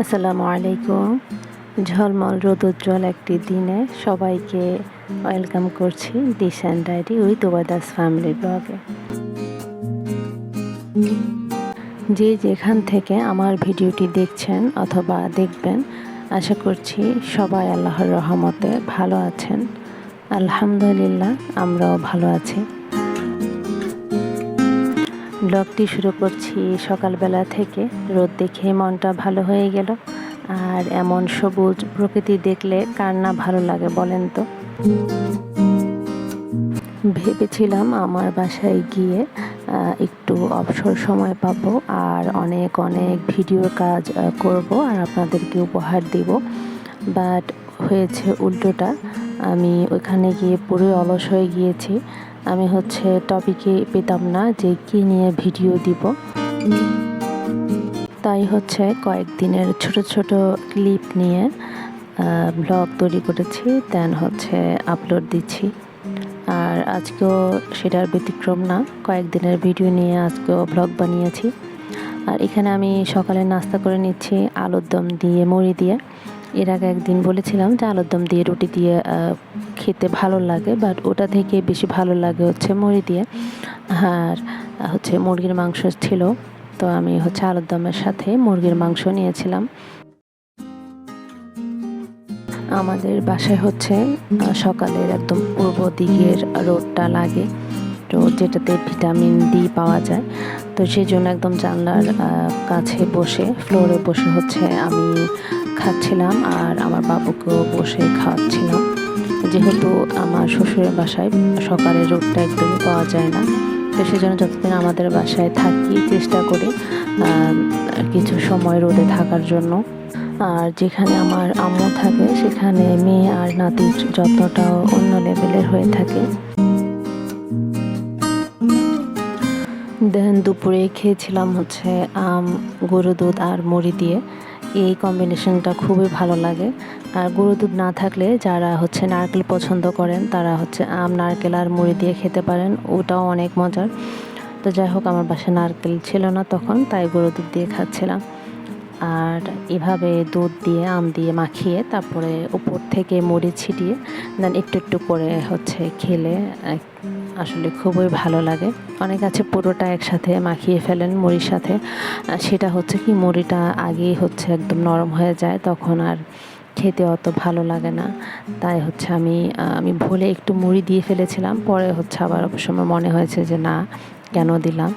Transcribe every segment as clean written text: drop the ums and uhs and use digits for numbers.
আসসালামু আলাইকুম। ঝলমল রোদোজ্জ্বল একটি দিনে সবাইকে ওয়েলকাম করছি dish and diary with Obaida's family ব্লগে। যে যেখান থেকে আমার ভিডিওটি দেখছেন অথবা দেখবেন, আশা করছি সবাই আল্লাহর রহমতে ভালো আছেন। আলহামদুলিল্লাহ, আমরাও ভালো আছি। ব্লগটি শুরু করছি সকালবেলা থেকে। রোদ দেখে মনটা ভালো হয়ে গেল। আর এমন সবুজ প্রকৃতি দেখলে কার না ভালো লাগে বলেন তো। ভেবেছিলাম আমার বাসায় গিয়ে একটু অবসর সময় পাবো আর অনেক অনেক ভিডিওর কাজ করব আর আপনাদেরকে উপহার দিব, বাট হয়েছে উল্টোটা। আমি ওইখানে গিয়ে পুরো অলস হয়ে গিয়েছি। আমি টপিকে পেতাম না যে কী নিয়ে ভিডিও দিব, তাই কয়েকদিনের ছোট ছোট ক্লিপ নিয়ে ব্লগ তৈরি করেছি, দেন আপলোড দিচ্ছি। আর আজকেও সেটার ব্যতিক্রম না, কয়েকদিনের ভিডিও নিয়ে আজকেও ব্লগ বানিয়েছি। আর এখানে আমি সকালে নাস্তা করে নিচ্ছি আলুর দম দিয়ে মুড়ি দিয়ে। এর আগে একদিন বলেছিলাম যে আলুর দম দিয়ে রুটি দিয়ে খেতে ভালো লাগে, বাট ওটা থেকে বেশি ভালো লাগে মুড়ি দিয়ে। আর মুরগির মাংস ছিল, তো আমি আলুর দমের সাথে মুরগির মাংস নিয়েছিলাম। আমাদের বাসায় সকালের একদম পূর্ব দিকের রোদটা লাগে, তো যেটাতে ভিটামিন ডি পাওয়া যায়। তো সেই জন্য একদম জানলার কাছে বসে ফ্লোরে বসে আমি খাচ্ছিলাম আর আমার বাবুকেও বসে খাওয়াচ্ছিলাম। যেহেতু আমার শ্বশুরের বাসায় সকালের রোদটা একদমই পাওয়া যায় না, তো সেজন্য যতদিন আমাদের বাসায় থাকি চেষ্টা করি কিছু সময় রোদে থাকার জন্য। আর যেখানে আমার আম্মু থাকে সেখানে মেয়ে আর নাতির যত্নটাও অন্য লেভেলের হয়ে থাকে। দেন দুপুরে খেয়েছিলাম আম, গরু দুধ আর মুড়ি দিয়ে। এই কম্বিনেশনটা খুবই ভালো লাগে। আর গরু দুধ না থাকলে যারা নারকেল পছন্দ করেন তারা আম, নারকেল আর মুড়ি দিয়ে খেতে পারেন, ওটাও অনেক মজার। তো যাই হোক, আমার বাসায় নারকেল ছিল না তখন, তাই গরু দুধ দিয়ে খাচ্ছিলাম। আর এভাবে দুধ দিয়ে আম দিয়ে মাখিয়ে তারপরে উপর থেকে মুড়ি ছিটিয়ে দেন একটু একটু করে খেলে আসলে খুবই ভালো লাগে। অনেক আছে পুরোটা একসাথে মাখিয়ে ফেলেন মুড়ির সাথে, সেটা কি মুড়িটা আগেই একদম নরম হয়ে যায়, তখন আর খেতে অত ভালো লাগে না। তাই আমি ভুলে একটু মুড়ি দিয়ে ফেলেছিলাম, পরে আবার সময় মনে হয়েছে যে না, কেন দিলাম।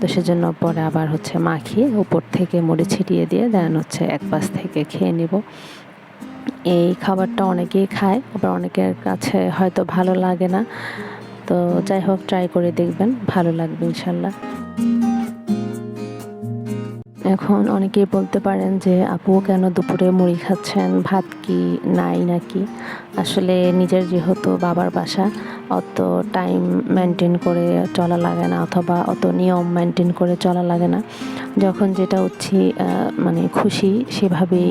তো সেজন্য পরে আবার মাখিয়ে উপর থেকে মুড়ি ছিটিয়ে দিয়ে দেন এক পাশ থেকে খেয়ে নিব। এই খাবারটা অনেকেই খায়, আবার অনেকের কাছে হয়তো ভালো লাগে না। তো যাই হোক, ট্রাই করে দেখবেন, ভালো লাগবে ইনশাল্লাহ। এখন অনেকেই বলতে পারেন যে আপু কেন দুপুরে মুড়ি খাচ্ছেন, ভাত কি নাই নাকি? আসলে নিজের যেহেতু বাবার বাসা, অত টাইম মেনটেন করে চলা লাগে না, অথবা অত নিয়ম মেনটেন করে চলা লাগে না। যখন যেটা খুশি সেভাবেই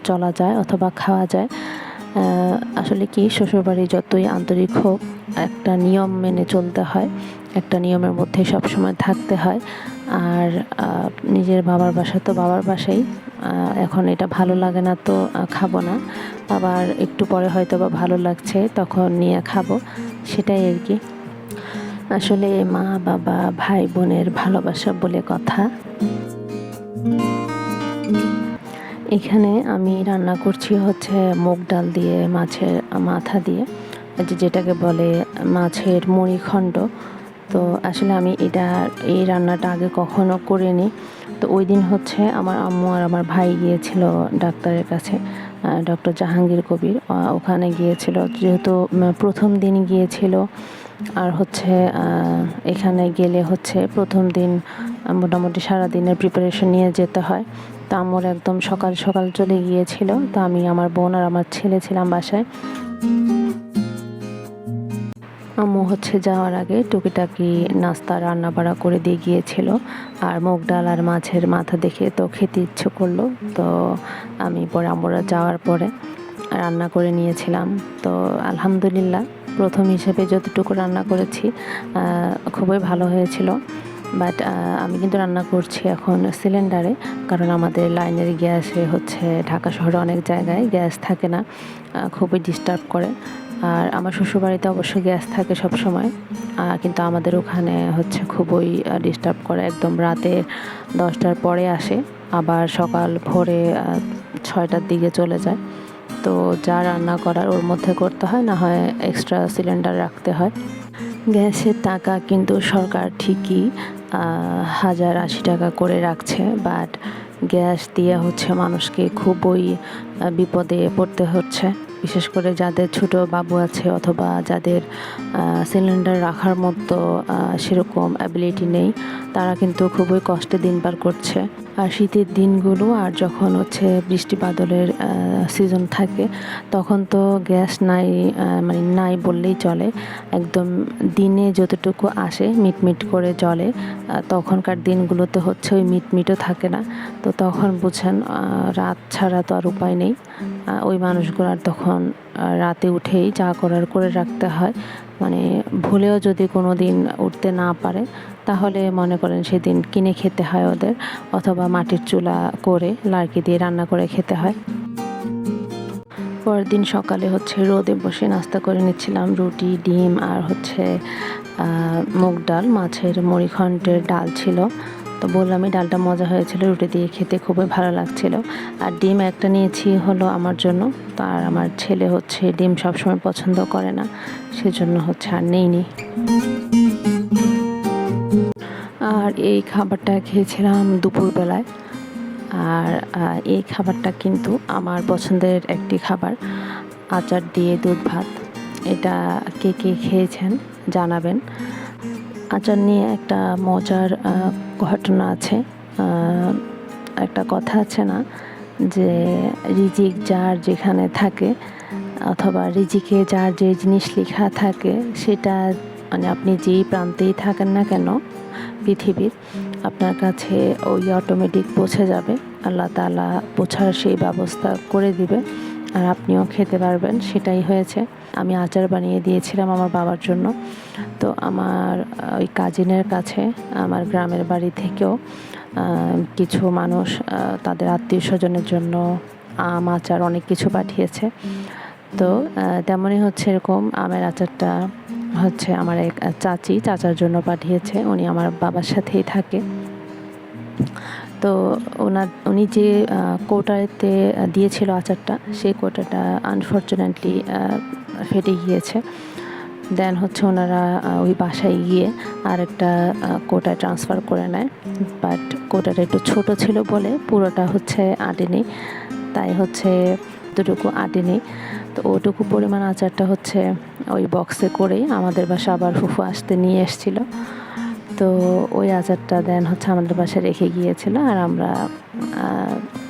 চলা যায় অথবা খাওয়া যায়। আসলে কি, শ্বশুরবাড়ি যতই আন্তরিক হোক, একটা নিয়ম মেনে চলতে হয়, একটা নিয়মের মধ্যে সবসময় থাকতে হয়। আর নিজের বাবার বাসা তো বাবার বাসাই। এখন এটা ভালো লাগে না তো খাবো না, আবার একটু পরে হয়তো বা ভালো লাগছে তখন নিয়ে খাবো, সেটাই আর কি। আসলে মা বাবা ভাই বোনের ভালোবাসা বলে কথা। এখানে আমি রান্না করছি মুগ ডাল দিয়ে মাছের মাথা দিয়ে, যেটাকে বলে মাছের মুড়িখণ্ড। তো আসলে আমি এই রান্নাটা আগে কখনো করিনি। তো ওই দিন আমার আম্মু আর আমার ভাই গিয়েছিল ডাক্তারের কাছে, ডক্টর জাহাঙ্গীর কবির, ওখানে গিয়েছিল, যেহেতু প্রথম দিন গিয়েছিল। আর এখানে গেলে প্রথম দিন মোটামুটি সারাদিনের প্রিপারেশন নিয়ে যেতে হয়। তো আম্মুর একদম সকাল সকাল চলে গিয়েছিল, তো আমি, আমার বোন আর আমার ছেলে ছিলাম বাসায়। আম্মু যাওয়ার আগে টুকিটাকি নাস্তা রান্না বাড়া করে দিয়ে গিয়েছিল। আর মুগ ডাল আর মাছের মাথা দেখে তো খেতে ইচ্ছে করলো, তো আমি পরে আম্মুরা যাওয়ার পরে রান্না করে নিয়েছিলাম। তো আলহামদুলিল্লাহ, প্রথম হিসেবে যতটুকু রান্না করেছি খুবই ভালো হয়েছিল। বাট আমি কিন্তু রান্না করছি এখন সিলিন্ডারে, কারণ আমাদের লাইনের গ্যাসে হচ্ছে ঢাকা শহরে অনেক জায়গায় গ্যাস থাকে না, খুবই ডিস্টার্ব করে। আর আমার শ্বশুরবাড়িতে অবশ্য গ্যাস থাকে সব সময়, কিন্তু আমাদের ওখানে হচ্ছে খুবই ডিস্টার্ব করে। একদম রাতে 10টার পরে আসে, আবার সকাল ভোরে 6টার দিকে চলে যায়। তো যা রান্না করার ওর মধ্যে করতে হয়, না হয় এক্সট্রা সিলিন্ডার রাখতে হয়। গ্যাসের টাকা কিন্তু সরকার ঠিকই 1080 টাকা করে রাখছে, বাট গ্যাস দিয়ে হচ্ছে মানুষকে খুবই বিপদে পড়তে হচ্ছে। বিশেষ করে যাদের ছোট বাবু আছে অথবা যাদের সিলিন্ডার রাখার মতো সেরকম অ্যাবিলিটি নেই, তারা কিন্তু খুবই কষ্টে দিন পার করছে। আর শীতের দিনগুলো আর যখন হচ্ছে বৃষ্টি বাদলের সিজন থাকে, তখন তো গ্যাস নাই, মানে নাই বললেই চলে। একদম দিনে যতটুকু আসে মিটমিট করে জ্বলে, তখনকার দিনগুলোতে হচ্ছে ওই মিটমিটও থাকে না। তো তখন বুঝেন রাত ছাড়া তো আর উপায় নেই। ওই মানুষগুলার তখন রাতে উঠেই যা করার করে রাখতে হয়। মানে ভুলেও যদি কোনো দিন উঠতে না পারে, তাহলে মনে করেন সেদিন কিনে খেতে হয় ওদের, অথবা মাটির চুলা করে লার্কি দিয়ে রান্না করে খেতে হয়। পরের দিন সকালে হচ্ছে রোদে বসে নাস্তা করে নিচ্ছিলাম রুটি, ডিম আর হচ্ছে মুগ ডাল, মাছের মুড়িঘণ্টের ডাল ছিল। তো বললামই ডালটা মজা হয়েছিল, রুটি দিয়ে খেতে খুবই ভালো লাগছিল। আর ডিম একটা নিয়েছি হলো আমার জন্য, তো আর আমার ছেলে হচ্ছে ডিম সবসময় পছন্দ করে না, সেজন্য হচ্ছে আর নেইনি। আর এই খাবারটা খেয়েছিলাম দুপুরবেলায়। আর এই খাবারটা কিন্তু আমার পছন্দের একটি খাবার, আচার দিয়ে দুধ ভাত। এটা কে কে খেয়েছেন জানাবেন। আচার নিয়ে একটা মজার ঘটনা আছে। একটা কথা আছে না, যে রিজিক যার যেখানে থাকে, অথবা রিজিকে যার যে জিনিস লেখা থাকে, সেটা মানে আপনি যেই প্রান্তেই থাকেন না কেন পৃথিবীর, আপনার কাছে ওই অটোমেটিক পৌঁছে যাবে। আল্লাহ তাআলা পৌঁছার সেই ব্যবস্থা করে দিবে, আর আপনিও খেতে পারবেন। সেটাই হয়েছে। আমি আচার বানিয়ে দিয়েছিলাম আমার বাবার জন্য। তো আমার ওই কাজিনের কাছে আমার গ্রামের বাড়ি থেকেও কিছু মানুষ তাদের আত্মীয় স্বজনের জন্য আম, আচার অনেক কিছু পাঠিয়েছে। তো তেমনই হচ্ছে এরকম আমের আচারটা হচ্ছে আমার এক চাচার জন্য পাঠিয়েছে। উনি আমার বাবার সাথেই থাকে। তো উনি যে কৌটাতে দিয়েছিল আচারটা, সেই কৌটাটা আনফর্চুনেটলি ফেটে গিয়েছে। দেন হচ্ছে ওনারা ওই বাসায় গিয়ে আরেকটা কৌটায় ট্রান্সফার করে নেয়, বাট কৌটাটা একটু ছোট ছিল বলে পুরোটা হচ্ছে আটেনি, তাই হচ্ছে এতটুকু আটেনি। তো ওটুকু পরিমাণ আচারটা হচ্ছে ওই বক্সে করেই আমাদের বাসা আবার ফুফু আসতে নিয়ে এসেছিলো। তো ওই আচারটা দেন হচ্ছে আমাদের বাসায় রেখে গিয়েছিল, আর আমরা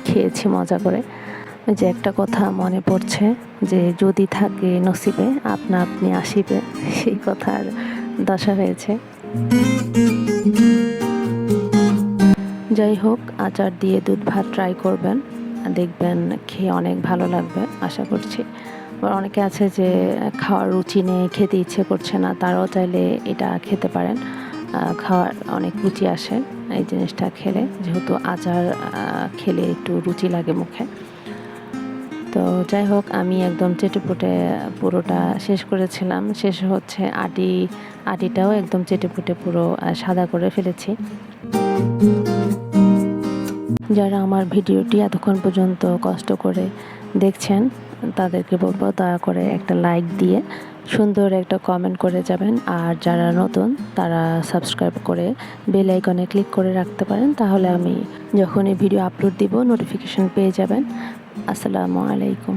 খেয়েছি মজা করে। ওই যে একটা কথা মনে পড়ছে, যে যদি থাকে নসিবে আপনা আপনি আসিবে, সেই কথার দশা হয়েছে। যাই হোক, আচার দিয়ে দুধ ভাত ট্রাই করবেন, দেখবেন খেয়ে অনেক ভালো লাগবে আশা করছি। আবার অনেকে আছে যে খাওয়ার রুচি নেই, খেতে ইচ্ছে করছে না, তারাও চাইলে এটা খেতে পারেন। খাওয়ার অনেক রুচি আসে এই জিনিসটা খেলে, যেহেতু আচার খেলে একটু রুচি লাগে মুখে। তো যাই হোক, আমি একদম চেটেপুটে পুরোটা শেষ করেছিলাম। শেষে হচ্ছে আটিটাও একদম চেটেপুটে পুরো সাদা করে ফেলেছি। যারা আমার ভিডিওটি এতক্ষণ পর্যন্ত কষ্ট করে দেখছেন, তাদেরকে বলবো দয়া করে একটা লাইক দিয়ে সুন্দর একটা কমেন্ট করে যাবেন। আর যারা নতুন, তারা সাবস্ক্রাইব করে বেল আইকনে ক্লিক করে রাখতে পারেন, তাহলে আমি যখনই ভিডিও আপলোড দিব নোটিফিকেশন পেয়ে যাবেন। আসসালামু আলাইকুম।